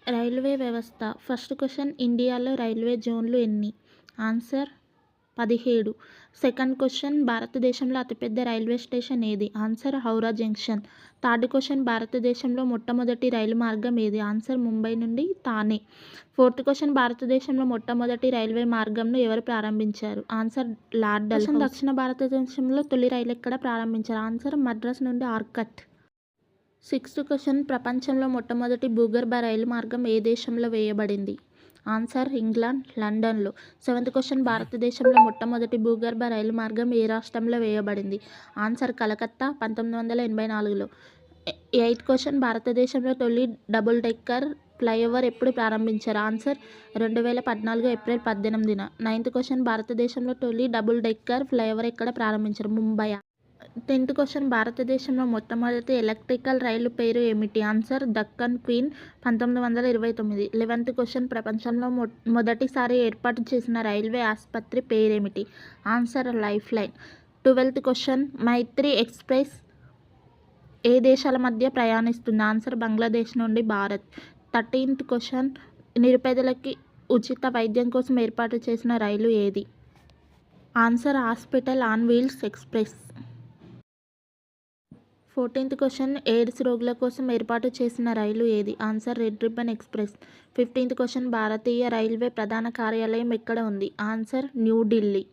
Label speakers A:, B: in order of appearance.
A: Railway వ్యవస్థ. First question ఇండియాలో railway జోన్లు ఎన్ని? ఆన్సర్ 17. సెకండ్ క్వశ్చన్ భారతదేశంలో అతిపెద్ద రైల్వే స్టేషన్ ఏది? Answer Howrah junction. Third question భారతదేశంలో మొట్టమొదటి రైలు మార్గం ఏది? ఆన్సర్ ముంబై నుండి థానే. ఫోర్త్ క్వశ్చన్ భారతదేశంలో మొట్టమొదటి రైల్వే మార్గంను ఎవరు ప్రారంభించారు? Answer lord Dalhousie. దక్షిణ భారతదేశంలో తొలి రైలు ఎక్కడ ప్రారంభించారు? ఆన్సర్ మద్రాస్ నుండి ఆర్కట్. సిక్స్త్ క్వశ్చన్ ప్రపంచంలో మొట్టమొదటి భూగర్భ రైలు మార్గం ఏ దేశంలో వేయబడింది? ఆన్సర్ ఇంగ్లాండ్, లండన్లో. సెవెంత్ క్వశ్చన్ భారతదేశంలో మొట్టమొదటి భూగర్భ రైలు మార్గం ఏ రాష్ట్రంలో వేయబడింది? ఆన్సర్ కలకత్తా, 1984లో. ఎయిత్ క్వశ్చన్ భారతదేశంలో తొలి డబుల్ డెక్కర్ ఫ్లైఓవర్ ఎప్పుడు ప్రారంభించారు? ఆన్సర్ 2014 ఏప్రిల్ 18న. నైన్త్ క్వశ్చన్ భారతదేశంలో తొలి డబుల్ డెక్కర్ ఫ్లైఓవర్ ఎక్కడ ప్రారంభించారు? ముంబై. టెన్త్ క్వశ్చన్ భారతదేశంలో మొట్టమొదటి ఎలక్ట్రికల్ రైలు పేరు ఏమిటి? Answer Deccan queen, 1929. 11th question ప్రపంచంలో మొదటిసారి ఏర్పాటు చేసిన రైల్వే ఆసుపత్రి పేరేమిటి? Answer lifeline. 12th question Maitri express ఏ దేశాల మధ్య ప్రయాణిస్తుంది? ఆన్సర్ బంగ్లాదేశ్ నుండి భారత్. 13th క్వశ్చన్ నిరుపేదలకి ఉచిత వైద్యం కోసం ఏర్పాటు చేసిన రైలు ఏది? Answer hospital on wheels express. 14th question AIDS రోగుల కోసం ఏర్పాటు చేసిన రైలు ఏది? Answer red ribbon express. 15th question భారతీయ రైల్వే ప్రధాన కార్యాలయం ఎక్కడ ఉంది? ఆన్సర్ న్యూఢిల్లీ.